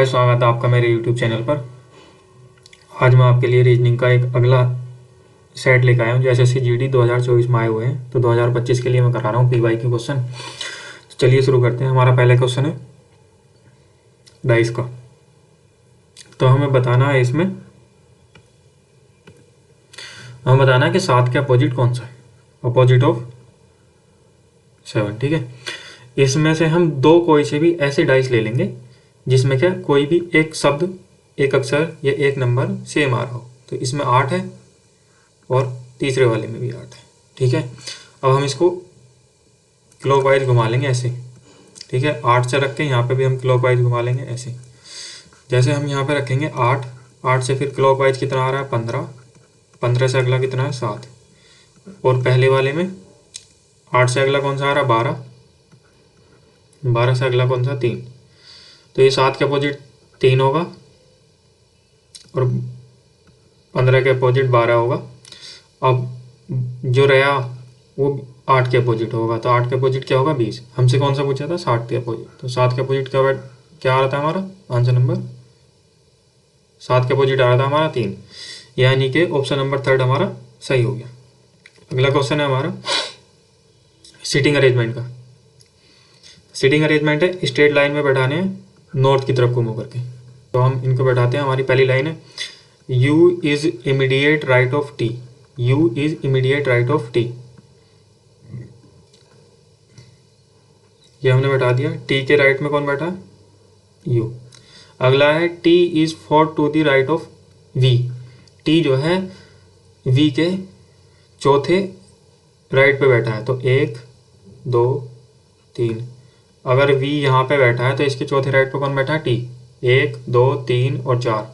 भाई, स्वागत है आपका मेरे यूट्यूब चैनल पर। आज मैं आपके लिए रीजनिंग का एक अगला सेट लेकर आया हूँ जो एसएससी जीडी 2024 में आए हुए हैं। तो 2025 के लिए मैं करा रहा हूँ पीवाई के क्वेश्चन। तो चलिए शुरू करते हैं। हमारा पहला क्वेश्चन है डाइस का। तो हमें बताना है कि 7 के अपोजिट कौन सा है, अपोजिट ऑफ 7। ठीक है, इसमें से हम दो कोई से भी ऐसे डाइस ले लेंगे जिसमें क्या कोई भी एक शब्द, एक अक्षर या एक नंबर सेम आ रहा हो। तो इसमें 8 है और तीसरे वाले में भी 8 है। ठीक है, अब हम इसको क्लॉकवाइज घुमा लेंगे ऐसे। ठीक है, 8 से रख के यहाँ पे भी हम क्लॉकवाइज घुमा लेंगे ऐसे। जैसे हम यहाँ पे रखेंगे 8, 8 से फिर क्लॉकवाइज कितना आ रहा है 15, 15 से अगला कितना है 7, और पहले वाले में 8 से अगला कौन सा आ रहा है 12, 12 से अगला कौन सा 3। तो ये 7 के अपोजिट 3 होगा और 15 के अपोजिट 12 होगा। अब जो रहा वो 8 के अपोजिट होगा। तो 8 के अपोजिट क्या होगा 20। हमसे कौन सा पूछा था 7 के अपोजिट। तो 7 के अपोजिट क्या आ रहा था हमारा आंसर नंबर 7 के अपोजिट आ रहा था हमारा 3, यानी कि ऑप्शन नंबर 3 हमारा सही हो गया। अगला क्वेश्चन है हमारा सीटिंग अरेंजमेंट का। सीटिंग अरेंजमेंट है स्ट्रेट लाइन में बैठाने हैं नॉर्थ की तरफ को मुँह करके। तो हम इनको बैठाते हैं। हमारी पहली लाइन है U is immediate right of T, U is immediate right of T। ये हमने बैठा दिया। T के राइट में कौन बैठा है U। अगला है T is fourth to the right of V। T जो है V के चौथे राइट पे बैठा है। तो 1 2 3। अगर V यहाँ पे बैठा है तो इसके चौथे राइट पे कौन बैठा है T। 1 2 3 और 4।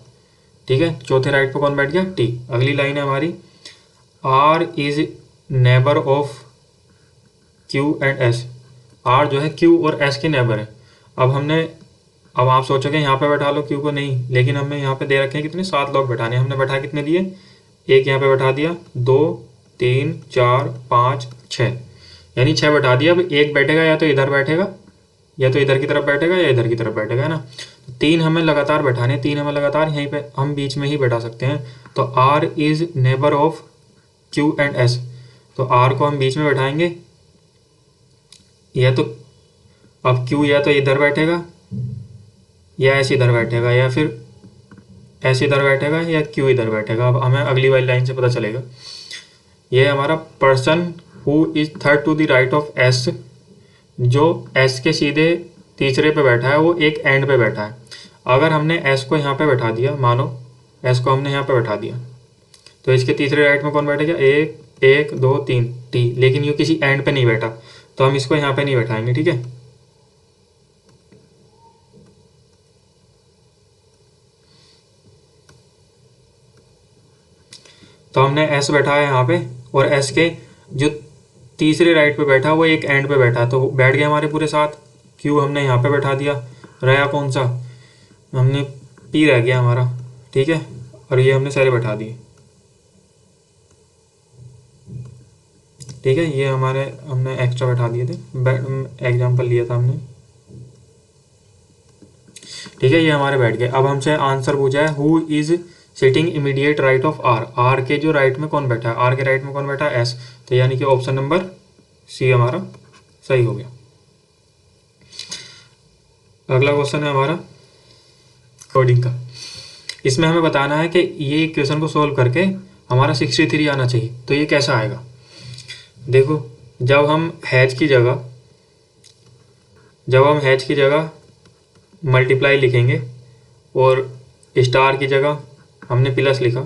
ठीक है, चौथे राइट पे कौन बैठ गया T। अगली लाइन है हमारी R is neighbour of Q and S। R जो है Q और S के नेबर है। अब आप सोचोगे यहाँ पे बैठा लो Q को, नहीं, लेकिन हमें यहाँ पे दे रखे हैं कितने 7 लोग बैठाने। हमने बैठा कितने दिए, एक यहाँ पे बैठा दिया, 2 3 4 5 6, यानी 6 बैठा दिया। अब एक बैठेगा या तो इधर बैठेगा या तो इधर की तरफ बैठेगा या इधर की तरफ बैठेगा, है ना। तो 3 हमें लगातार बैठाने, 3 हमें लगातार यहीं पे हम बीच में ही बैठा सकते हैं। तो R is neighbour of Q and S। तो R को हम बीच में बैठाएंगे, या तो अब Q या तो इधर बैठेगा या S इधर बैठेगा, या फिर S इधर बैठेगा या Q इधर बैठेगा। अब हमें अगली वाली लाइन से पता चलेगा। ये हमारा person who is third to the right of S, जो S के सीधे तीसरे पे बैठा है वो एक एंड पे बैठा है। अगर हमने S को यहाँ पे बैठा दिया, मानो S को हमने यहाँ पे बैठा दिया, तो इसके तीसरे राइट में कौन बैठेगा 1 1 2 3 T। लेकिन ये किसी एंड पे नहीं बैठा, तो हम इसको यहाँ पे नहीं बैठाएंगे। ठीक है, तो हमने S बैठा है यहाँ पे, और S के जो तीसरे राइट पे बैठा वो एक एंड पे बैठा, तो बैठ गए हमारे पूरे 7। Q हमने यहाँ पे बैठा दिया, रहा कौन सा, हमने P रह गया हमारा। ठीक है, और ये हमने सारे बैठा दिए। ठीक है, ये हमने एक्स्ट्रा बैठा दिए थे, एग्जाम्पल लिया था हमने। ठीक है, ये हमारे बैठ गए। अब हमसे आंसर पूछा है who is sitting immediate right of R। R के जो राइट में कौन बैठा है, R के राइट में कौन बैठा है S। तो यानी कि ऑप्शन नंबर C हमारा सही हो गया। अगला क्वेश्चन है हमारा कोडिंग का। इसमें हमें बताना है कि ये इक्वेशन को सोल्व करके हमारा 63 आना चाहिए। तो ये कैसा आएगा, देखो, जब हम हैच की जगह मल्टीप्लाई लिखेंगे और स्टार की जगह हमने प्लस लिखा,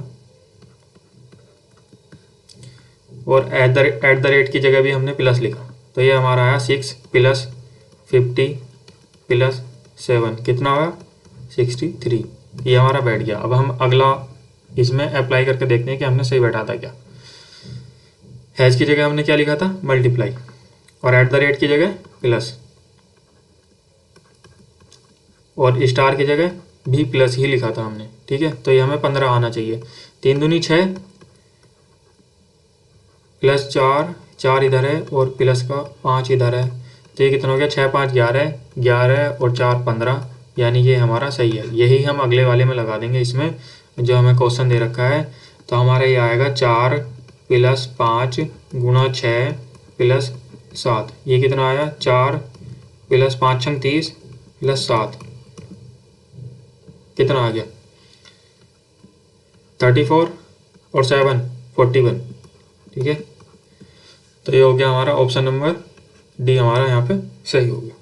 और एट द रेट की जगह भी हमने प्लस लिखा, तो ये हमारा आया 6 + 50 + 7 कितना होगा 63। ये हमारा बैठ गया। अब हम अगला इसमें अप्लाई करके देखते हैं कि हमने सही बैठा था क्या। हैच की जगह हमने क्या लिखा था मल्टीप्लाई, और एट द रेट की जगह प्लस, और स्टार की जगह भी प्लस ही लिखा था हमने। ठीक है, तो ये हमें 15 आना चाहिए। 3 दूनी 6 + 4, 4 इधर है और प्लस का 5 इधर है, तो ये कितना हो गया 6 5 11, 11 और 4 15, यानी ये हमारा सही है। यही हम अगले वाले में लगा देंगे, इसमें जो हमें क्वेश्चन दे रखा है। तो हमारा ये आएगा 4 + 5 × 6 + 7। ये कितना आया? 4 + 5 × 30 + 7 कितना आ गया? 34 और 7 41। ठीक है, तो ये हो गया हमारा ऑप्शन नंबर डी, हमारा यहाँ पे सही हो गया।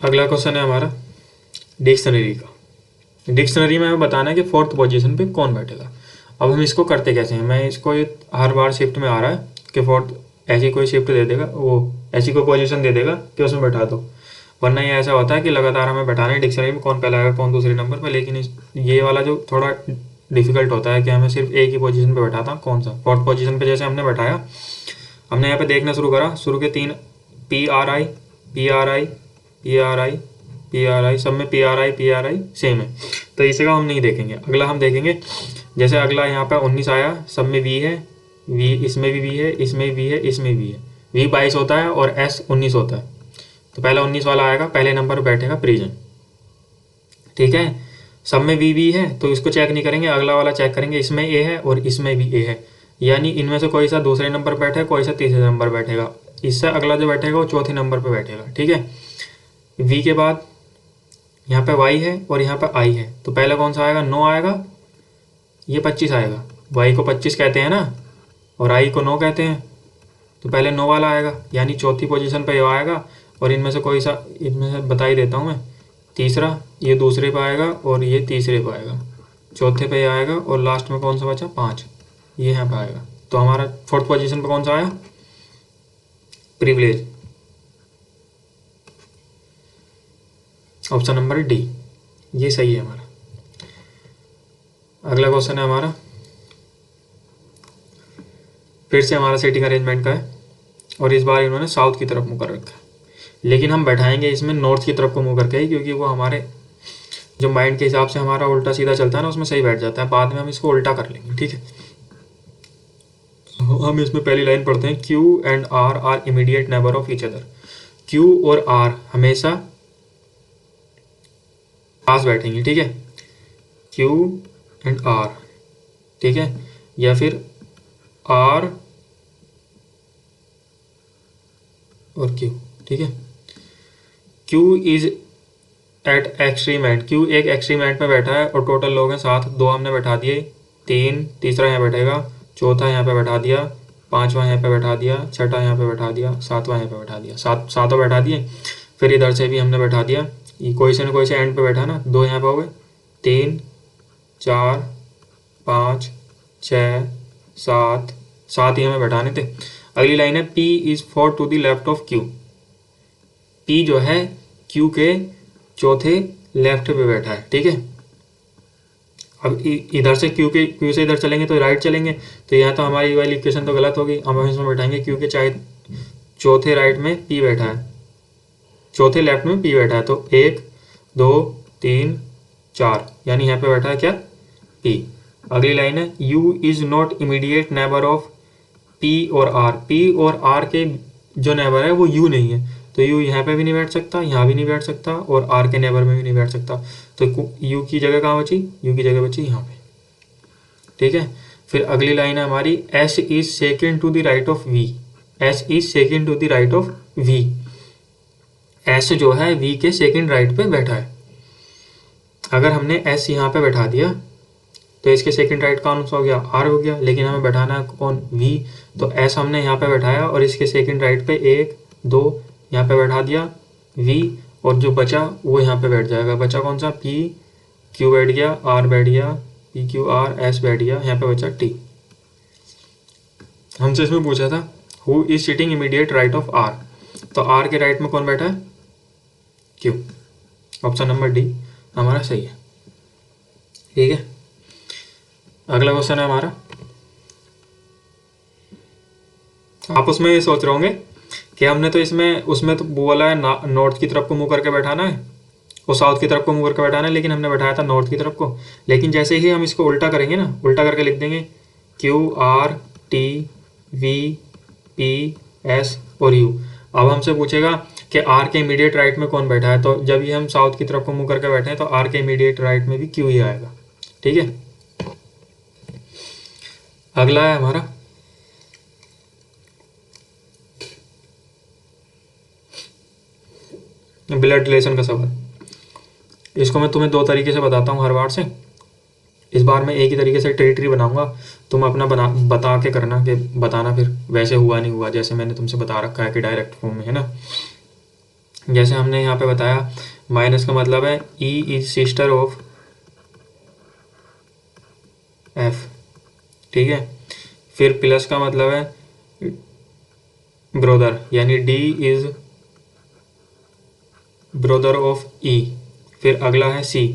अगला क्वेश्चन है हमारा डिक्शनरी का। डिक्शनरी में हमें बताना है कि 4th पोजीशन पे कौन बैठेगा। अब हम इसको करते कैसे हैं? मैं इसको हर बार शिफ्ट में आ रहा है कि 4th ऐसी कोई शिफ्ट दे देगा, वो ऐसी कोई पोजीशन दे देगा कि उसमें बैठा दो, वरना ये ऐसा होता है कि लगातार हमें बैठाना है डिक्शनरी में कौन पहला आएगा कौन दूसरे नंबर पर। लेकिन ये वाला जो थोड़ा डिफिकल्ट होता है कि हमें सिर्फ एक ही पोजीशन पे बैठाता, कौन सा? 4th पोजीशन पे जैसे हमने बैठाया, हमने यहाँ पे देखना शुरू करा, शुरू के 3 PRI PRI PRI PRI, सब में PRI PRI सेम है, तो इसका हम नहीं देखेंगे। अगला हम देखेंगे, जैसे अगला यहाँ पे 19 आया, सब में V है, V इसमें भी V है, इसमें भी V है, इसमें भी है। V 22 होता है और S 19 होता है, तो पहला 19 वाला आएगा, पहले नंबर पर बैठेगा प्रिजन। ठीक है, सब में V है तो इसको चेक नहीं करेंगे, अगला वाला चेक करेंगे, इसमें A है और इसमें भी A है, यानी इनमें से कोई सा दूसरे नंबर पर बैठेगा, कोई सा तीसरे नंबर पर बैठेगा, इससे अगला जो बैठेगा वो चौथे नंबर पर बैठेगा। ठीक है, V के बाद यहाँ पे Y है और यहाँ पे I है, तो पहले कौन सा आएगा? 9 आएगा, ये 25 आएगा। Y को 25 कहते हैं ना, और I को 9 कहते हैं, तो पहले 9 वाला आएगा, यानी चौथी पोजीशन पे ये आएगा। और इनमें से कोई सा, इनमें से बता ही देता हूँ मैं, तीसरा ये दूसरे पे आएगा और ये तीसरे पे आएगा, चौथे पे आएगा, और लास्ट में कौन सा बचा? 5, ये यहाँ पे आएगा। तो हमारा 4th पोजीशन पे कौन सा आया? प्रिविलेज, ऑप्शन नंबर डी, ये सही है हमारा। अगला क्वेश्चन है हमारा, फिर से हमारा सीटिंग अरेंजमेंट का है, और इस बार इन्होंने साउथ की तरफ मुँह कर रखा है, लेकिन हम बैठाएंगे इसमें नॉर्थ की तरफ को मुँह करके ही, क्योंकि वो हमारे जो माइंड के हिसाब से हमारा उल्टा सीधा चलता है ना, उसमें सही बैठ जाता है। बाद में हम इसको उल्टा कर लेंगे। ठीक है, हम इसमें पहली लाइन पढ़ते हैं, Q and R are immediate neighbour of each other. Q और R हमेशा पास बैठेंगे। ठीक है, Q and R, ठीक है, या फिर R और Q। ठीक है, Q is eight extreme and, Q एक एक्सट्रीम एंड में बैठा है और टोटल लोग हैं 7, 2 हमने बैठा दिए, 3, तीसरा यहाँ बैठेगा, चौथा यहाँ पे बैठा दिया, 5वां यहाँ पे बैठा दिया, छठा यहाँ पे बैठा दिया, 7वां यहाँ पे बैठा दिया, सातों बैठा दिए। फिर इधर से भी हमने बैठा दिया, ये कोई से न कोई से एंड पे बैठा ना, 2 यहाँ पे हो गए, 3 4 5 6 7, 7 ही हमें बैठाने थे। अगली लाइन है, P is 4 to the left of Q। P जो है Q के चौथे लेफ्ट पे बैठा है। ठीक है, अब इधर से Q से इधर चलेंगे तो राइट चलेंगे, तो यहाँ तो हमारी वाली इक्वेशन तो गलत होगी। अब हम इसमें बैठाएंगे Q के चौथे राइट में P बैठा है, चौथे लेफ्ट में P बैठा है, तो 1 2 3 4, यानी यहाँ पे बैठा है क्या? P। अगली लाइन है, U is not immediate neighbour of P और R। P और R के जो नेबर है वो U नहीं है, तो U यहाँ पे भी नहीं बैठ सकता, यहाँ भी नहीं बैठ सकता, और R के नेबर में भी नहीं बैठ सकता, तो U की जगह कहाँ बची? U की जगह बची यहाँ पे। ठीक है, फिर अगली लाइन है हमारी, S is second to the right of V। S is second to the right of V। S जो है V के सेकेंड राइट पे बैठा है। अगर हमने S यहाँ पे बैठा दिया तो इसके सेकंड राइट कौन सा हो गया? R हो गया, लेकिन हमें बैठाना है कौन? V। तो S हमने यहाँ पे बैठाया और इसके सेकंड राइट पे 1 2 यहाँ पे बैठा दिया V, और जो बचा वो यहाँ पे बैठ जाएगा। बचा कौन सा? P, Q बैठ गया, R बैठ गया, P Q R S बैठ गया, यहाँ पे बचा T। हमसे इसमें पूछा था who is sitting immediate right of R, तो R के राइट में कौन बैठा है? Q। ऑप्शन नंबर डी हमारा सही है। ठीक है, अगला क्वेश्चन है हमारा, आप उसमें ये सोच रहे होंगे कि हमने तो इसमें उसमें तो बोला है नॉर्थ की तरफ को मुंह करके बैठाना है और साउथ की तरफ को मुंह करके बैठाना है, लेकिन हमने बैठाया था नॉर्थ की तरफ को। लेकिन जैसे ही हम इसको उल्टा करेंगे ना, उल्टा करके लिख देंगे Q R T V P S और U। अब हमसे पूछेगा कि आर के इमीडिएट राइट में कौन बैठा है, तो जब ये हम साउथ की तरफ को मुँह करके बैठे हैं तो आर के इमीडिएट राइट में भी क्यू ही आएगा। ठीक है, अगला है हमारा ब्लड रिलेशन का सवाल। इसको मैं तुम्हें दो तरीके से बताता हूँ हर बार से। इस बार मैं एक ही तरीके से टेरिटरी बनाऊंगा, तुम अपना बता के करना कि बताना फिर वैसे हुआ नहीं हुआ, जैसे मैंने तुमसे बता रखा है कि डायरेक्ट फॉर्म में, है ना। जैसे हमने यहाँ पे बताया माइनस का मतलब है E is sister of F, ठीक है। फिर प्लस का मतलब है ब्रोदर, यानी डी इज ब्रोदर ऑफ ई। फिर अगला है सी,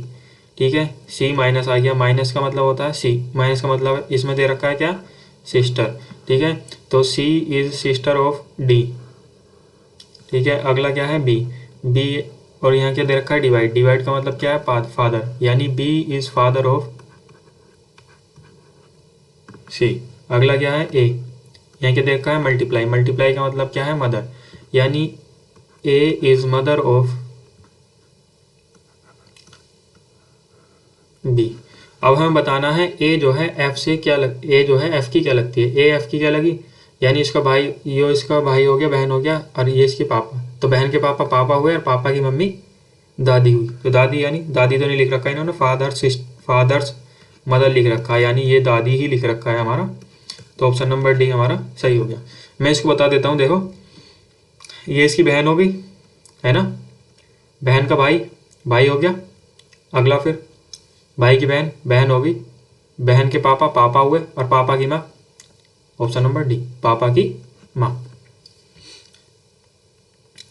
ठीक है। सी माइनस आ गया, माइनस का मतलब होता है सी, माइनस का मतलब है इसमें दे रखा है क्या, सिस्टर, ठीक है। तो सी इज सिस्टर ऑफ डी, ठीक है। अगला क्या है बी, बी और यहाँ क्या दे रखा है डिवाइड, डिवाइड का मतलब क्या है फादर, यानी बी इज फादर ऑफ सी। अगला क्या है ए, यहाँ क्या दे रखा है मल्टीप्लाई, मल्टीप्लाई का मतलब क्या है मदर, यानी ए इज मदर ऑफ बी। अब हमें बताना है ए जो है एफ से क्या ए जो है एफ की क्या लगती है, ए एफ की क्या लगी, यानी इसका भाई, ये इसका भाई हो गया, बहन हो गया, और ये इसके पापा, तो बहन के पापा पापा हुए और पापा की मम्मी दादी हुई। तो दादी, यानी दादी तो नहीं लिख रखा है इन्होंने, फादर्स मदर लिख रखा है, यानी ये दादी ही लिख रखा है हमारा। तो ऑप्शन नंबर डी हमारा सही हो गया। मैं इसको बता देता हूँ, देखो ये इसकी बहन हो गई, है ना, बहन का भाई, भाई हो गया। अगला फिर भाई की बहन, बहन होगी, बहन के पापा पापा हुए, और पापा की माँ, ऑप्शन नंबर डी पापा की माँ।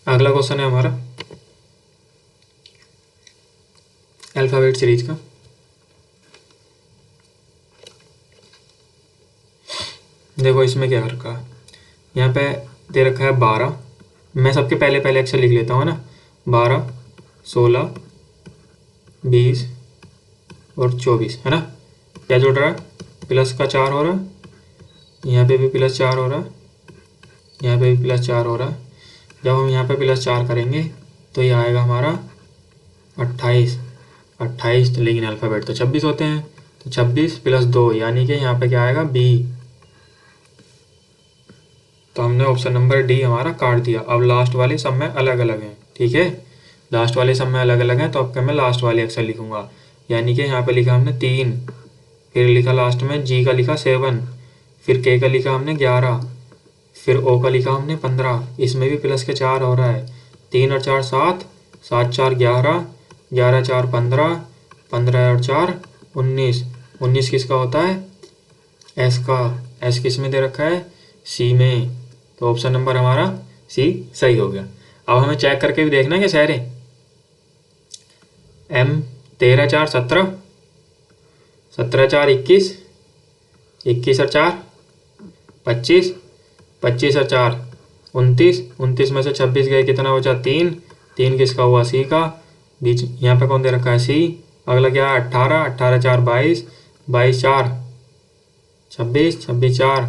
अगला क्वेश्चन है हमारा अल्फाबेट सीरीज का। देखो इसमें क्या रखा है, यहाँ पे दे रखा है 12, मैं सबके पहले पहले अक्षर लिख लेता हूँ ना, 12, 16, 20 और 24, है ना। क्या जुड़ रहा है, प्लस का 4 हो रहा है, यहाँ पे भी प्लस 4 हो रहा है, यहाँ पे भी प्लस 4 हो रहा है। जब हम यहाँ पे प्लस 4 करेंगे तो ये आएगा हमारा 28, 28, लेकिन अल्फ़ाबेट तो 26 होते हैं, तो 26 प्लस 2, यानी कि यहाँ पे क्या आएगा बी। तो हमने ऑप्शन नंबर डी हमारा काट दिया। अब लास्ट वाले सब में अलग अलग हैं, ठीक है, लास्ट वाले सब में अलग अलग हैं, तो अब मैं लास्ट वाले अक्षर लिखूंगा, यानी कि यहाँ पे लिखा हमने 3, फिर लिखा लास्ट में जी का लिखा 7, फिर के का लिखा हमने 11, फिर ओ का लिखा हमने 15, इसमें भी प्लस के 4 हो रहा है, 3 और 4 7, 7 4 11, 11 4 15, 15 और 4 19, 19 किसका होता है, एस का, एस किस में दे रखा है, सी में। तो ऑप्शन नंबर हमारा सी सही हो गया। अब हमें चेक करके भी देखना है कि सारे एम 13 4 17, 17 4 21, 21 और 4 25, 25 और 4 29, 29 में से 26 गए, कितना बचा 3, 3 किसका हुआ सी का, बीच यहाँ पे कौन दे रखा है सी। अगला क्या है 18, 18 4 22, 22 4 26, 26 4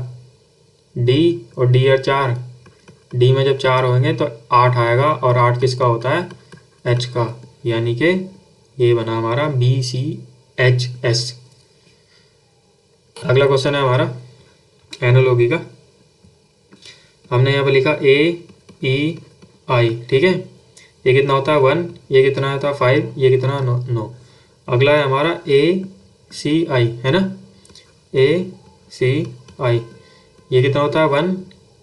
डी, और डी और 4, डी में जब 4 होंगे तो 8 आएगा, और 8 किसका होता है एच का, यानी कि ये बना हमारा BCHS। अगला क्वेश्चन है हमारा एनालॉजी का। हमने यहाँ पे लिखा AEI, ठीक है, ये कितना होता है 1, ये कितना होता है 5, ये कितना 9। अगला है हमारा ACI, है ना, ACI, ये कितना होता है 1,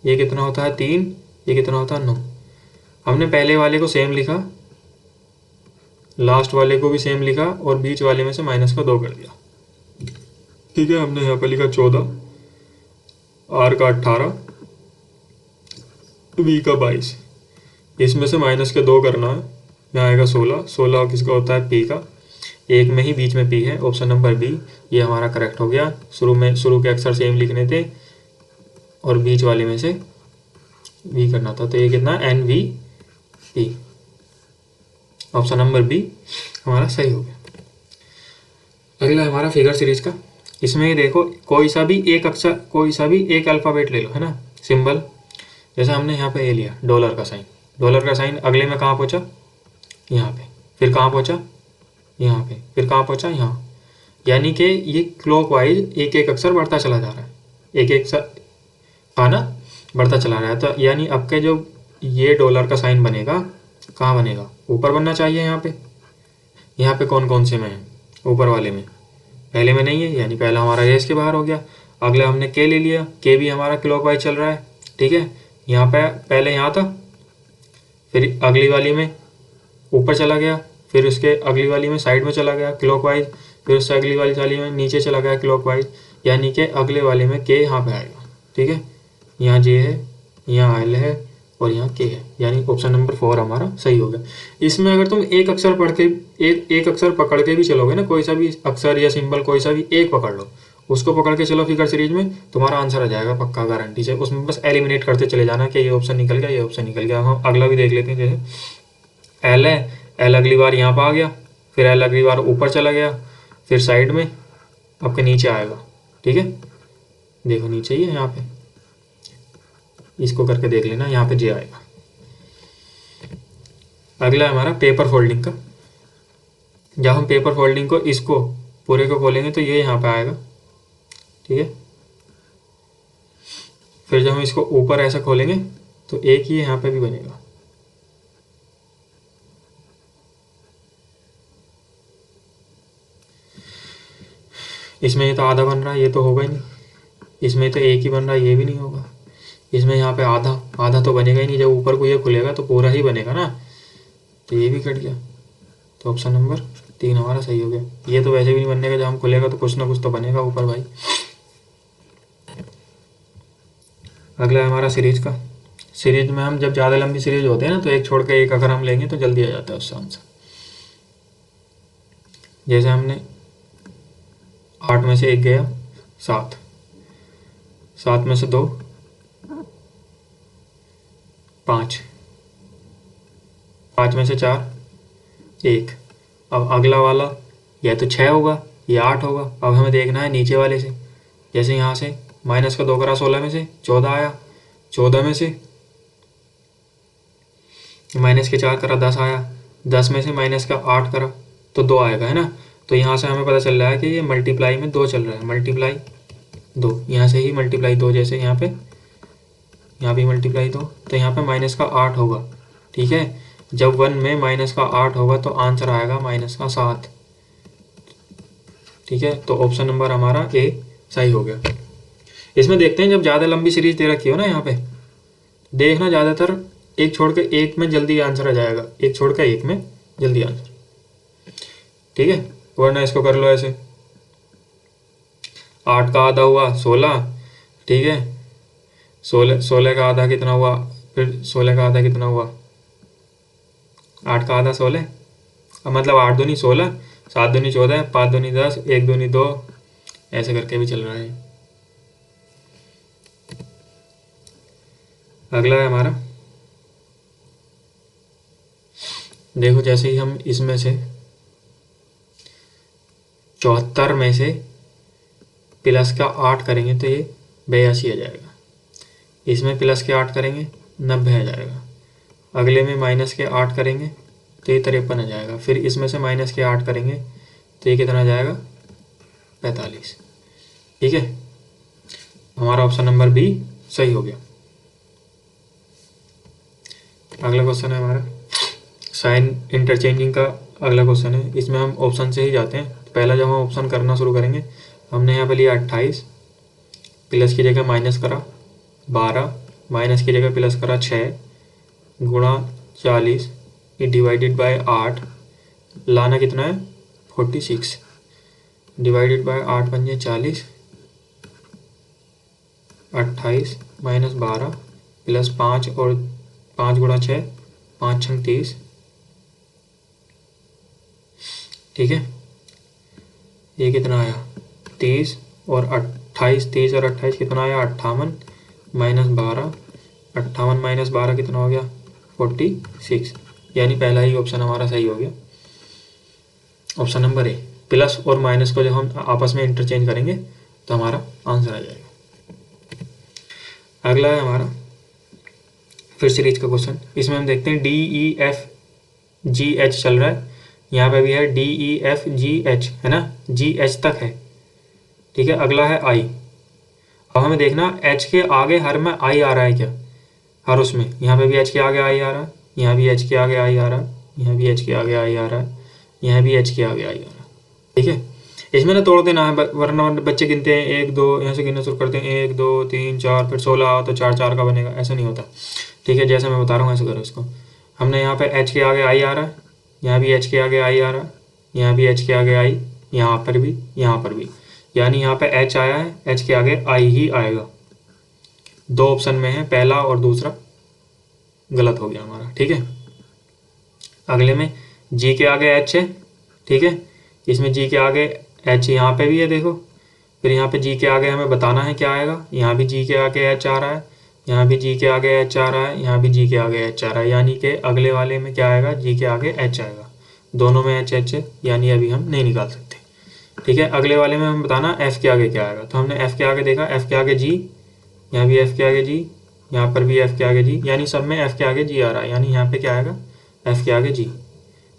ये कितना होता है 3, ये कितना होता है 9। हमने पहले वाले को सेम लिखा, लास्ट वाले को भी सेम लिखा, और बीच वाले में से माइनस का 2 कर दिया, ठीक है। हमने यहाँ पे लिखा 14, आर का 18, वी का 22, इसमें से माइनस के 2 करना है, यहाँ आएगा 16, 16 किसका होता है पी का, एक में ही बीच में पी है, ऑप्शन नंबर बी ये हमारा करेक्ट हो गया। शुरू के अक्षर सेम लिखने थे और बीच वाले में से वी करना था, तो ये कितना NVP, ऑप्शन नंबर बी हमारा सही हो गया। अगला हमारा फिगर सीरीज का। इसमें देखो कोई सा भी एक अक्षर, कोई सा भी एक अल्फ़ाबेट ले लो, है ना, सिंबल, जैसे हमने यहाँ पे ए लिया डॉलर का साइन, डॉलर का साइन अगले में कहाँ पहुँचा, यहाँ पे, फिर कहाँ पहुँचा, यहाँ पे, फिर कहाँ पहुँचा, यहाँ। यानी कि ये क्लॉकवाइज एक एक अक्षर बढ़ता चला जा रहा है, एक एक था ना, बढ़ता चला रहा है। तो यानी अब के जो ये डॉलर का साइन बनेगा, कहाँ बनेगा, ऊपर बनना चाहिए। यहाँ पे कौन कौन से में है, ऊपर वाले में, पहले में नहीं है, यानी पहला हमारा रेस के बाहर हो गया। अगला हमने के ले लिया, के भी हमारा क्लॉकवाइज चल रहा है, ठीक है। यहाँ पे पहले यहाँ था, फिर अगली वाली में ऊपर चला गया, फिर उसके अगली वाली में साइड में चला गया क्लॉकवाइज, फिर उससे अगली वाली में नीचे चला गया क्लॉकवाइज। यानी कि अगले वाले में के यहाँ पे आएगा, ठीक है। यहाँ जे है, यहाँ एल है और यहाँ के है, यानी ऑप्शन नंबर 4 हमारा सही हो गया। इसमें अगर तुम एक अक्षर पढ़ के एक अक्षर पकड़ के भी चलोगे ना, कोई सा भी अक्षर या सिंबल कोई सा भी एक पकड़ लो, उसको पकड़ के चलो फिगर सीरीज में, तुम्हारा आंसर आ जाएगा पक्का, गारंटी से। उसमें बस एलिमिनेट करते चले जाना कि ये ऑप्शन निकल गया, ये ऑप्शन निकल गया। हम अगला भी देख लेते हैं। जैसे एल है, एल अगली बार यहाँ पर आ गया, फिर एल अगली बार ऊपर चला गया, फिर साइड में आपके नीचे आएगा, ठीक है। देखो नीचे ही है यहाँ पे, इसको करके देख लेना, यहाँ पे जे आएगा। अगला है हमारा पेपर फोल्डिंग का। जब हम पेपर फोल्डिंग को इसको पूरे को खोलेंगे तो ये यहाँ पे आएगा, ठीक है। फिर जब हम इसको ऊपर ऐसा खोलेंगे तो एक ही यहाँ पे भी बनेगा, इसमें ये तो आधा बन रहा है, ये तो होगा ही नहीं। इसमें तो एक ही बन रहा है, ये भी नहीं होगा। इसमें यहाँ पे आधा आधा तो बनेगा ही नहीं, जब ऊपर को ये खुलेगा तो पूरा ही बनेगा ना, तो ये भी कट गया। तो ऑप्शन नंबर 3 हमारा सही हो गया। ये तो वैसे भी नहीं बनने का, जब हम खुलेगा तो कुछ ना कुछ तो बनेगा ऊपर भाई। अगला है हमारा सीरीज का। सीरीज में हम जब ज़्यादा लंबी सीरीज होते हैं ना, तो एक छोड़ के एक अगर हम लेंगे तो जल्दी आ जाता है उससे आंसर। जैसे हमने 8 में से 1 गया 7, 7 में से 2 5, 5 में से 4 1। अब अगला वाला या तो 6 होगा या 8 होगा। अब हमें देखना है नीचे वाले से। जैसे यहाँ से माइनस का 2 करा 16 में से 14 आया, 14 में से माइनस के 4 करा 10 आया, 10 में से माइनस का 8 करा तो 2 आएगा, है ना। तो यहाँ से हमें पता चल रहा है कि ये मल्टीप्लाई में 2 चल रहा है, मल्टीप्लाई 2, यहाँ से ही मल्टीप्लाई 2। जैसे यहाँ पे, यहाँ भी मल्टीप्लाई 2, तो यहाँ पे माइनस का 8 होगा, ठीक है। जब 1 में माइनस का 8 होगा तो आंसर आएगा माइनस का 7, ठीक है। तो ऑप्शन नंबर हमारा ए सही हो गया। इसमें देखते हैं, जब ज़्यादा लंबी सीरीज दे रखी हो ना, यहाँ पे देखना, ज़्यादातर एक छोड़ के एक में जल्दी आंसर आ जाएगा, एक छोड़ के एक में जल्दी आंसर, ठीक है। वरना इसको कर लो ऐसे, 8 का आधा हुआ 16, ठीक है। 16 का आधा कितना हुआ, फिर 16 का आधा कितना हुआ, 8 का आधा 16, अब मतलब 8 दूनी 16, 7 दूनी 14, 5 दूनी 10, 1 दूनी 2, ऐसे करके भी चल रहा है। अगला है हमारा, देखो जैसे ही हम इसमें से 74 में से प्लस का 8 करेंगे तो ये 82 आ जाएगा। इसमें प्लस के 8 करेंगे 90 आ जाएगा। अगले में माइनस के 8 करेंगे तो ये 53 आ जाएगा। फिर इसमें से माइनस के 8 करेंगे तो ये कितना आ जाएगा, 45, ठीक है। हमारा ऑप्शन नंबर बी सही हो गया। अगला क्वेश्चन है हमारा साइन इंटरचेंजिंग का। अगला क्वेश्चन है, इसमें हम ऑप्शन से ही जाते हैं। तो पहला जब हम ऑप्शन करना शुरू करेंगे, हमने यहाँ पे लिया 28, प्लस की जगह माइनस करा 12, माइनस की जगह प्लस करा 6, गुणा 40 डिवाइडेड बाय 8, लाना कितना है 46, डिवाइडेड बाय 8 बन जाए 40, 28 माइनस 12 प्लस 5 और 5 गुणा 6, 5 छंग 30, ठीक है। ये कितना आया 30 और 28, 30 और 28 कितना आया 58 माइनस 12, 58 माइनस 12 कितना हो गया 46, यानी पहला ही ऑप्शन हमारा सही हो गया, ऑप्शन नंबर ए। प्लस और माइनस को जब हम आपस में इंटरचेंज करेंगे तो हमारा आंसर आ जाएगा। अगला है हमारा फिर सीरीज का क्वेश्चन, इसमें हम देखते हैं DEFGH चल रहा है, यहाँ पे भी है DEFGH है ना, GH तक है, ठीक है। अगला है I। अब हमें देखना H के आगे हर में I आ रहा है क्या, हर उसमें, यहाँ पे भी H के आगे I आ रहा है, यहाँ भी H के आगे I आ रहा है, यहाँ भी H के आगे I आ रहा है, यहाँ भी H के आगे I आ रहा है, ठीक है। इसमें ना तोड़ देना है, वरना बच्चे गिनते हैं 1 2, यहाँ से गिनना शुरू करते हैं 1 2 3 4, फिर 16 तो 4 4 का बनेगा, ऐसा नहीं होता, ठीक है। जैसे मैं बता रहा हूँ ऐसे करो इसको। हमने यहाँ पे H के आगे I आ रहा है, यहाँ भी H के आगे I आ रहा है, यहाँ भी H के आगे I, यहाँ पर भी, यहाँ पर भी, यानी यहाँ पे H आया है, H के आगे I ही आएगा। दो ऑप्शन में है, पहला और दूसरा गलत हो गया हमारा, ठीक है। अगले में G के आगे H है, ठीक है, इसमें G के आगे H यहाँ पे भी है देखो, फिर यहाँ पे G के आगे हमें बताना है क्या आएगा, यहाँ भी G के आगे H आ रहा है, यहाँ भी G के आगे H आ रहा है, यहाँ भी G के आगे H आ रहा है, यानी कि अगले वाले में क्या आएगा, G के आगे H आएगा, दोनों में H H है, यानी अभी हम नहीं निकाल सकते, ठीक है। अगले वाले में हम बताना F के आगे क्या आएगा, तो हमने F के आगे देखा, F के आगे G, यहाँ भी F के आगे G, यहाँ पर भी F के आगे G, यानी सब में F के आगे G आ रहा है, यानी यहाँ पे क्या आएगा, F के आगे G,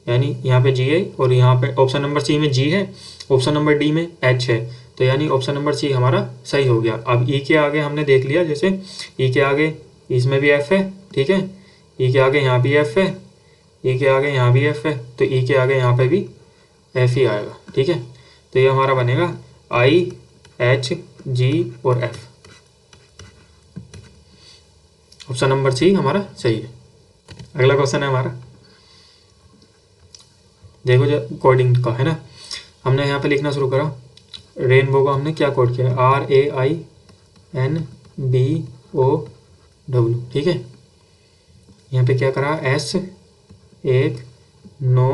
यानी यहाँ पे G है, और यहाँ पे ऑप्शन नंबर C में G है, ऑप्शन नंबर D में H है, तो यानी ऑप्शन नंबर C हमारा सही हो गया। अब E के आगे हमने देख लिया, जैसे E के आगे इसमें भी F है, ठीक है, E के आगे यहाँ भी F है, E के आगे यहाँ भी F है, तो E के आगे यहाँ पे भी F ही आएगा, ठीक है। तो ये हमारा बनेगा I H G और F, ऑप्शन नंबर C हमारा सही है। अगला क्वेश्चन है हमारा, देखो जो कोडिंग का है ना, हमने यहाँ पे लिखना शुरू करा, रेनबो को हमने क्या कोड किया, RAINBOW, ठीक है। यहाँ पे क्या करा, S 1 9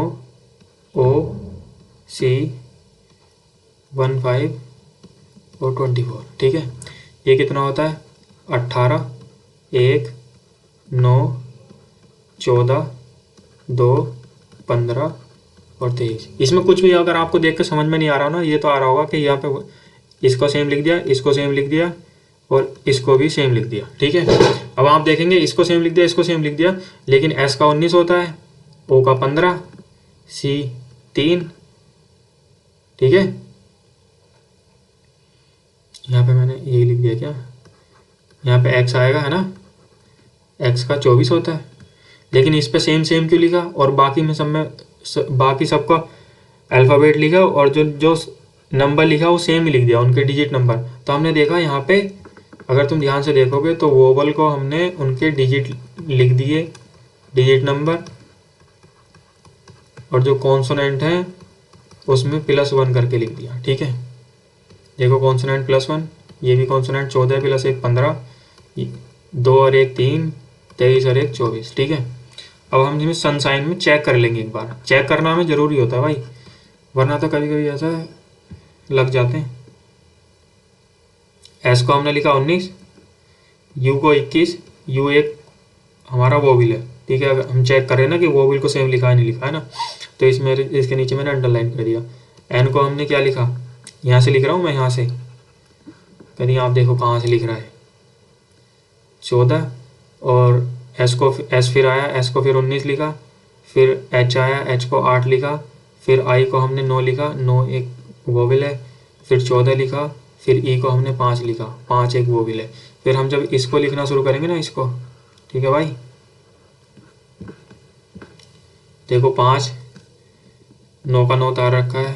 O C 15 और 24, ठीक है। ये कितना होता है, 18 1 9 14 2 15 और 23। इसमें कुछ भी अगर आपको देख कर समझ में नहीं आ रहा ना, ये तो आ रहा होगा कि यहाँ पे इसको सेम लिख दिया, इसको सेम लिख दिया और इसको भी सेम लिख दिया, ठीक है। अब आप देखेंगे इसको सेम लिख दिया, इसको सेम लिख दिया, लेकिन S का 19 होता है, O का 15, C 3, ठीक है। यहाँ पे मैंने ये लिख दिया क्या, यहाँ पे X आएगा है ना, X का 24 होता है, लेकिन इस पे सेम सेम क्यों लिखा, और बाकी में सब में बाकी सबका अल्फ़ाबेट लिखा और जो जो नंबर लिखा वो सेम ही लिख दिया, उनके डिजिट नंबर। तो हमने देखा यहाँ पे, अगर तुम ध्यान से देखोगे तो वोवल को हमने उनके डिजिट लिख दिए, डिजिट नंबर, और जो कॉन्सोनेंट हैं उसमें +1 करके लिख दिया, ठीक है। देखो कॉन्सोनेंट +1, ये भी कॉन्सोनेंट 14 + 1 15, 2 और 1 3, 23 और 1 24, ठीक है। अब हम इसमें सनसाइन में चेक कर लेंगे, एक बार चेक करना हमें ज़रूरी होता है भाई, वरना तो कभी कभी ऐसा लग जाते हैं। S को हमने लिखा 19, U को 21, U एक हमारा वोविल है, ठीक है। अगर हम चेक करें ना कि वोविल को सेम लिखा है नहीं लिखा है ना, तो इसमें इसके नीचे मैंने अंडरलाइन कर दिया। N को हमने क्या लिखा, यहाँ से लिख रहा हूँ मैं, यहाँ से कहीं आप देखो कहाँ से लिख रहा है, 14, और S फिर आया, S को फिर 19 लिखा, फिर H आया, H को 8 लिखा, फिर I को हमने 9 लिखा, 9 एक वोविल है, फिर 14 लिखा, फिर E को हमने 5 लिखा, 5 एक वोविल है। फिर हम जब इसको लिखना शुरू करेंगे ना, इसको, ठीक है भाई, देखो 5 9 का 9 तार रखा है,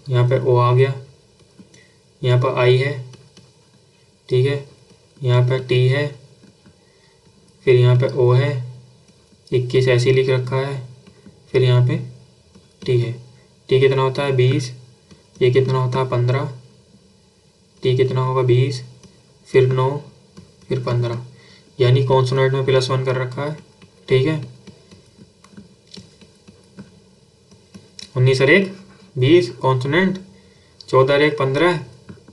यहाँ पे O आ गया, यहाँ पर I है, ठीक है, यहाँ पे T है, फिर यहाँ पे O है, 21 ऐसे ही लिख रखा है, फिर यहाँ पे T है। T कितना होता है 20, ये कितना होता है 15, T कितना होगा 20, फिर 9, फिर 15, यानी कॉन्सोनेंट में +1 कर रखा है, ठीक है। 19 और 1 20 कॉन्सोनेंट, 14 और 1 15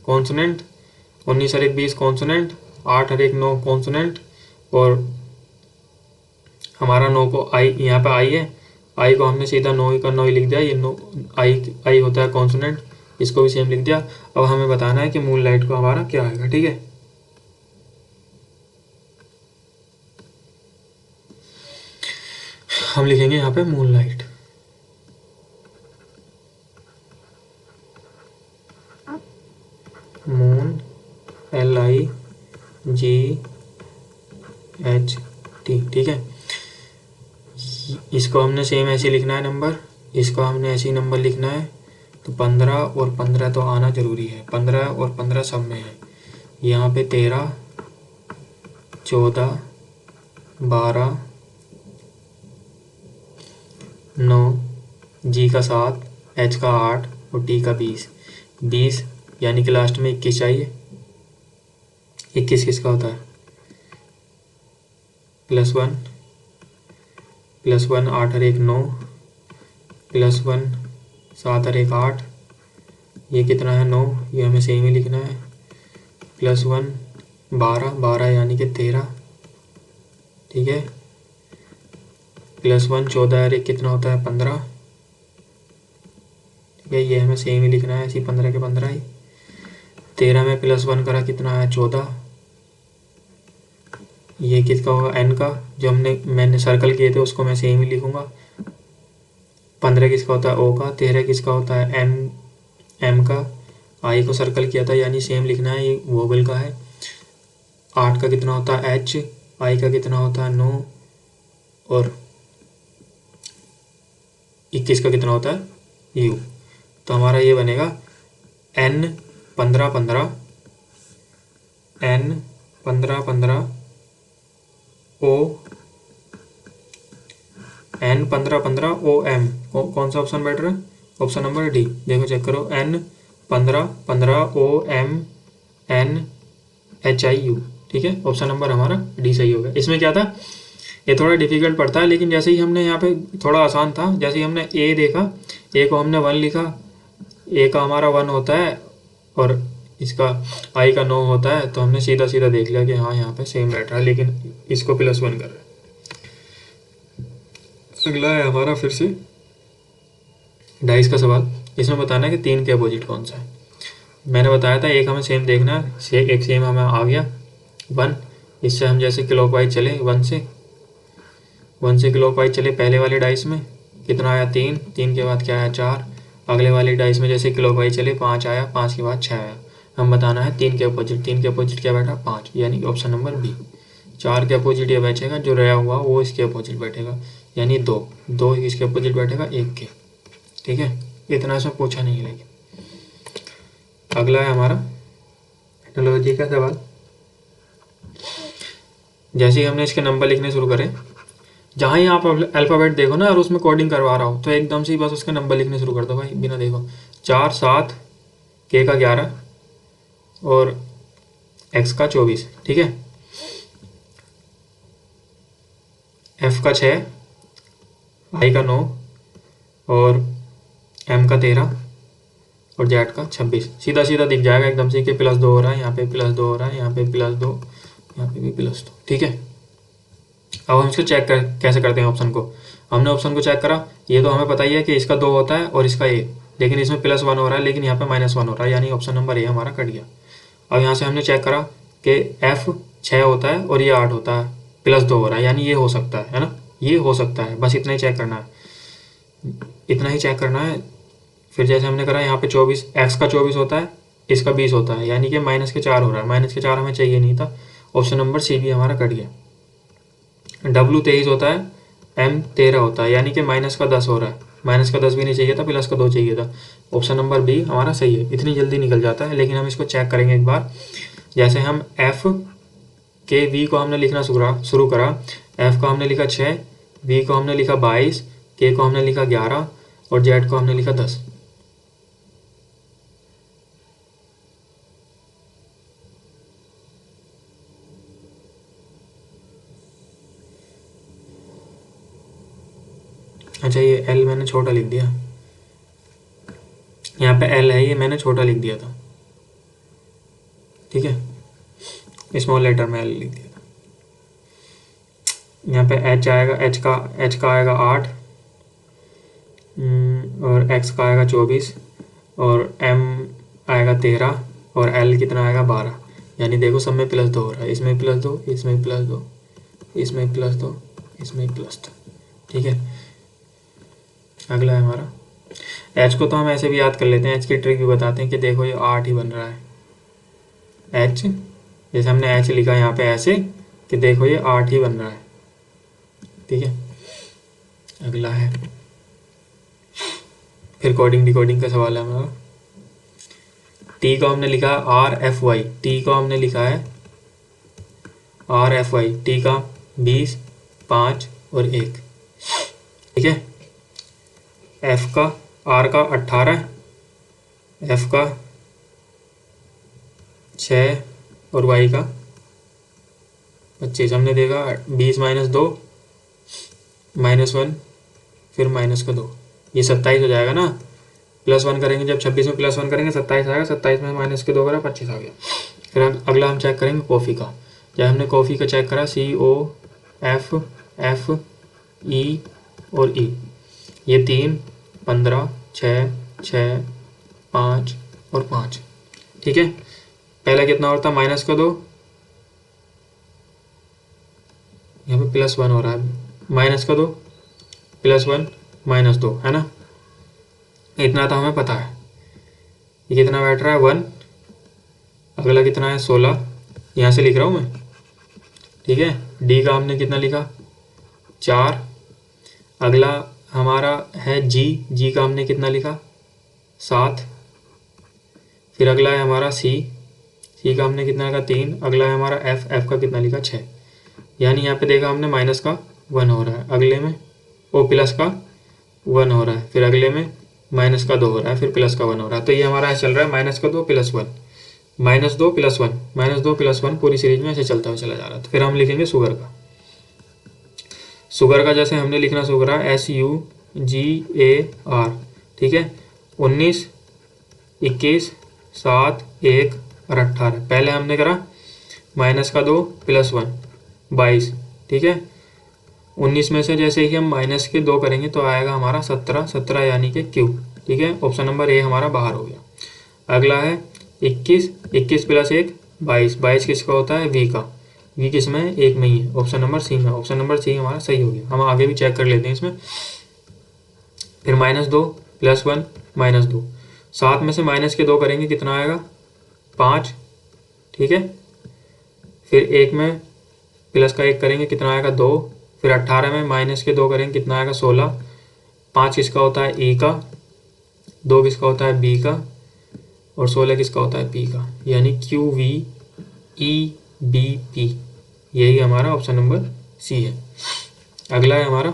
कॉन्सोनेंट, 19 और 1 20 कॉन्सोनेंट, 8 और 1 9 कॉन्सोनेंट, और हमारा 9 को आई, यहाँ पे आई है, आई को हमने सीधा 9 का 9 ही लिख दिया, ये 9 आई होता है कॉन्सोनेंट, इसको भी सेम लिख दिया। अब हमें बताना है कि मून लाइट को हमारा क्या आएगा, ठीक है। हम लिखेंगे यहाँ पे मूनलाइट। मून LIGHT, ठीक है। इसको हमने सेम ऐसे लिखना है नंबर, इसको हमने ऐसे ही नंबर लिखना है। तो 15 और 15 तो आना ज़रूरी है, 15 और 15 सब में है। यहाँ पे 13, 14, 12, 9, G का 7, H का 8 और T का 20। 20 यानी कि लास्ट में 21 चाहिए। 21 किसका होता है? +1, +1 8 और 1 9, +1 7 और 1 8, ये कितना है 9, ये हमें सेम ही लिखना है। +1 12, 12 यानी कि 13, ठीक है। +1 14 और 1 कितना होता है 15, ठीक है, ये हमें सेम ही लिखना है, ऐसी 15 के 15 ही। 13 में +1 करा कितना है 14, ये किसका होगा n का, जो मैंने सर्कल किए थे उसको मैं सेम ही लिखूंगा। 15 किसका होता है O का, 13 किसका होता है M का, I को सर्कल किया था यानी सेम लिखना है, ये वोवेल का है। 8 का कितना होता है H, I का कितना होता है 9 और 21 का कितना होता है U। तो हमारा ये बनेगा N 15 15, N 15 15 O, N 15 15 OM। कौन सा ऑप्शन बैठ रहा है? Option number D. देखो चेक करो, N 15 15 OM NHIU, ठीक है। ऑप्शन नंबर हमारा डी सही होगा। इसमें क्या था, ये थोड़ा डिफिकल्ट पड़ता है, लेकिन जैसे ही हमने यहाँ पे थोड़ा आसान था, जैसे ही हमने ए देखा, ए को हमने 1 लिखा, ए का हमारा 1 होता है और इसका आई का 9 होता है, तो हमने सीधा सीधा देख लिया कि हाँ यहाँ पे सेम बैठ रहा है, लेकिन इसको +1 कर रहा है। अगला है हमारा फिर से डाइस का सवाल। इसमें बताना है कि 3 के अपोजिट कौन सा है। मैंने बताया था एक हमें सेम देखना है, एक सेम हमें आ गया 1। इससे हम जैसे क्लॉकवाइज चले 1 से क्लॉकवाइज चले, पहले वाले डाइस में कितना आया 3, 3 के बाद क्या आया 4। अगले वाले डाइस में जैसे क्लॉकवाइज चले 5 आया, 5 के बाद 6 आया। हम बताना है 3 के अपोजिट, 3 के अपोजिट क्या बैठा 5, यानी कि ऑप्शन नंबर बी। 4 के अपोजिट ये बैठेगा, जो रहा हुआ वो इसके अपोजिट बैठेगा, यानी 2 इसके अपोजिट बैठेगा 1 के, ठीक है। इतना इसमें पूछा नहीं है। लेकिन अगला है हमारा एनालॉजी का सवाल। जैसे ही हमने इसके नंबर लिखने शुरू करें, जहाँ ही आप अल्फ़ाबेट देखो ना और उसमें कोडिंग करवा रहा हो, तो एकदम से ही बस उसके नंबर लिखने शुरू कर दो भाई, बिना देखो। 4 7, के का 11 और एक्स का 24, ठीक है। एफ का 6, आई का 9 और एम का 13 और जेड का 26। सीधा सीधा दिख जाएगा एकदम से कि +2 हो रहा है, यहाँ पे +2 हो रहा है, यहाँ पे +2, यहाँ पे भी +2, ठीक है। अब हम इसको चेक कैसे करते हैं ऑप्शन को। हमने ऑप्शन को चेक करा, ये तो हमें पता ही है कि इसका 2 होता है और इसका 1, लेकिन इसमें +1 हो रहा है, लेकिन यहाँ पे -1 हो रहा है, यानी ऑप्शन नंबर ए हमारा कट गया। अब यहाँ से हमने चेक करा कि एफ 6 होता है और ये 8 होता है, +2 हो रहा है, यानी ये हो सकता है ना, ये हो सकता है, बस इतना ही चेक करना है, इतना ही चेक करना है। फिर जैसे हमने करा यहाँ पे 24, एक्स का 24 होता है, इसका 20 होता है, यानी कि -4 हो रहा है, -4 हमें चाहिए नहीं था, ऑप्शन नंबर सी भी हमारा कट गया। W 23 होता है, M 13 होता है, यानी कि -10 हो रहा है, -10 भी नहीं चाहिए था, +2 चाहिए था, ऑप्शन नंबर बी हमारा सही है। इतनी जल्दी निकल जाता है, लेकिन हम इसको चेक करेंगे एक बार। जैसे हम F के V को हमने लिखना शुरू करा, F को हमने लिखा 6, V को हमने लिखा 22, K को हमने लिखा 11 और Z को हमने लिखा 10। अच्छा, ये L मैंने छोटा लिख दिया, यहाँ पे L है, ये मैंने छोटा लिख दिया था, ठीक है, स्मॉल लेटर में L लिख दिया था। यहाँ पे H आएगा, H का आएगा 8 और X का आएगा 24 और M आएगा 13 और L कितना आएगा 12, यानी देखो सब में +2 हो रहा है, इसमें +2, इसमें +2, इसमें +2, इसमें +2, ठीक है। अगला है हमारा एच को तो हम ऐसे भी याद कर लेते हैं, एच की ट्रिक भी बताते हैं कि देखो ये 8 ही बन रहा है। एच जैसे हमने एच लिखा यहाँ पे ऐसे कि देखो ये 8 ही बन रहा है। ठीक है। अगला है फिर कोडिंग डिकोडिंग का सवाल है हमारा। टी को हमने लिखा है RFY, टी को हमने लिखा है RFY, टी का 20, 5 और 1। ठीक है। एफ का आर का 18, एफ का 6 और वाई का 25। हमने देखा 20 - 2 -1 फिर माइनस का 2, ये 27 हो जाएगा ना। +1 करेंगे जब 26 में +1 करेंगे 27 आएगा, 27 में माइनस के 2 करा 25 आ गया। फिर अगला हम चेक करेंगे कॉफ़ी का। जब हमने कॉफ़ी का चेक करा COF F E और E, ये 3, 15, 6, 6, 5 और 5। ठीक है। पहला कितना होता है माइनस का 2, यहाँ पे +1 हो रहा है, माइनस का 2 +1 -2 है ना। इतना तो हमें पता है। ये कितना बैठ रहा है 1। अगला कितना है 16, यहाँ से लिख रहा हूँ मैं। ठीक है। डी का हमने कितना लिखा 4। अगला हमारा है जी का हमने कितना लिखा 7। फिर अगला है हमारा सी का हमने कितना लिखा 3। अगला है हमारा एफ का कितना लिखा 6। यानी यहाँ पे देखा हमने माइनस का 1 हो रहा है, अगले में प्लस का 1 हो रहा है, फिर अगले में माइनस का 2 हो रहा है, फिर प्लस का 1 हो रहा है। तो ये हमारा चल रहा है माइनस का 2 +1 -2 +1 -2 +1, पूरी सीरीज में ऐसे चलता हुआ चला जा रहा है। तो फिर हम लिखेंगे शुगर का। शुगर का जैसे हमने लिखना शुरू करा SUGAR। ठीक है। 19, 21, 7, 1 और 18। पहले हमने करा माइनस का 2 +1 22। ठीक है। 19 में से जैसे ही हम माइनस के 2 करेंगे तो आएगा हमारा 17 यानी कि Q। ठीक है। ऑप्शन नंबर ए हमारा बाहर हो गया। अगला है 21 + 1 22। 22 किसका होता है V का, V किस में 1 में ही है, ऑप्शन नंबर सी में। ऑप्शन नंबर सी हमारा सही हो गया। हम आगे भी चेक कर लेते हैं इसमें। फिर -2 +1 -2। 7 में से माइनस के 2 करेंगे कितना आएगा 5। ठीक है। फिर 1 में प्लस का 1 करेंगे कितना आएगा 2। फिर 18 में माइनस के 2 करेंगे कितना आएगा 16। 5 किसका होता है E का, 2 किसका होता है B का और 16 किसका होता है P का, यानी QVEBP। यही हमारा ऑप्शन नंबर सी है। अगला है हमारा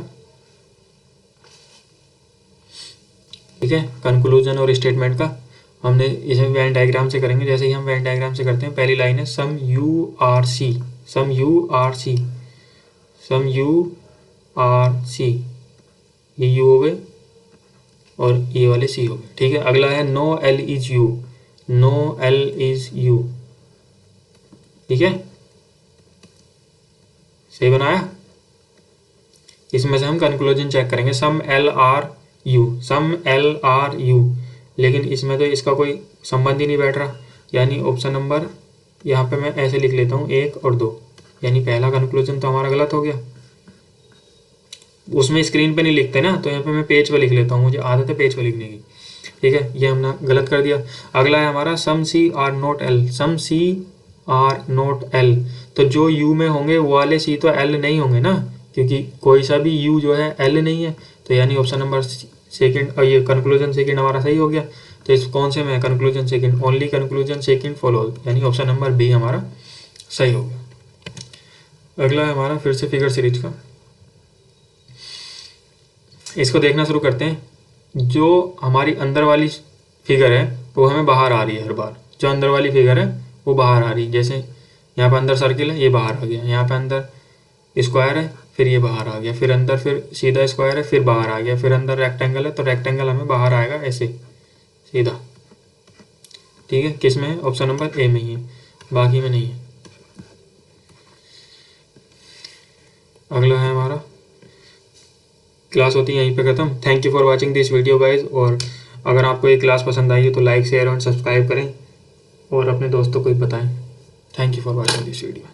ठीक है कंक्लूजन और स्टेटमेंट का। हमने इसे वेन डायग्राम से करेंगे। जैसे ही हम वेन डायग्राम से करते हैं, पहली लाइन है सम URC, ये U हो गए और ये वाले C हो गए। ठीक है। अगला है नो L इज U। ठीक है। सही बनाया। इसमें से हम कंक्लूजन चेक करेंगे सम L R U, लेकिन इसमें तो इसका कोई संबंध ही नहीं बैठ रहा। यानी ऑप्शन नंबर यहाँ पे मैं ऐसे लिख लेता हूँ 1 और 2, यानी पहला कंक्लूजन तो हमारा गलत हो गया। उसमें स्क्रीन पे नहीं लिखते ना, तो यहाँ पे मैं पेज पे लिख लेता हूँ, मुझे आदत है पेज पे लिखने की। ठीक है। ये हमने गलत कर दिया। अगला है हमारा सम C are not L। तो जो U में होंगे वो वाले C तो L नहीं होंगे ना, क्योंकि कोई सा भी U जो है L नहीं है। तो यानी ऑप्शन नंबर सेकंड, और ये कंक्लूजन सेकंड हमारा सही हो गया। तो इस कौन से में conclusion second, only conclusion second follow, यानी ऑप्शन नंबर बी हमारा सही हो गया। अगला है हमारा फिर से फिगर सीरीज का। इसको देखना शुरू करते हैं। जो हमारी अंदर वाली फिगर है वो हमें बाहर आ रही है हर बार। जो अंदर वाली फिगर है वो बाहर आ रही है। जैसे यहाँ पे अंदर सर्किल है, ये बाहर आ गया। यहाँ पे अंदर स्क्वायर है, फिर ये बाहर आ गया। फिर अंदर फिर सीधा स्क्वायर है, फिर बाहर आ गया। फिर अंदर रेक्टेंगल है, तो रेक्टेंगल हमें बाहर आएगा ऐसे सीधा। ठीक है। किस में है, ऑप्शन नंबर ए में ही है, बाकी में नहीं है। अगला है हमारा क्लास होती है यहीं पे ख़त्म। Thank you for watching this video guys. और अगर आपको ये क्लास पसंद आई है तो लाइक शेयर और सब्सक्राइब करें और अपने दोस्तों को भी बताएं। Thank you for watching this video.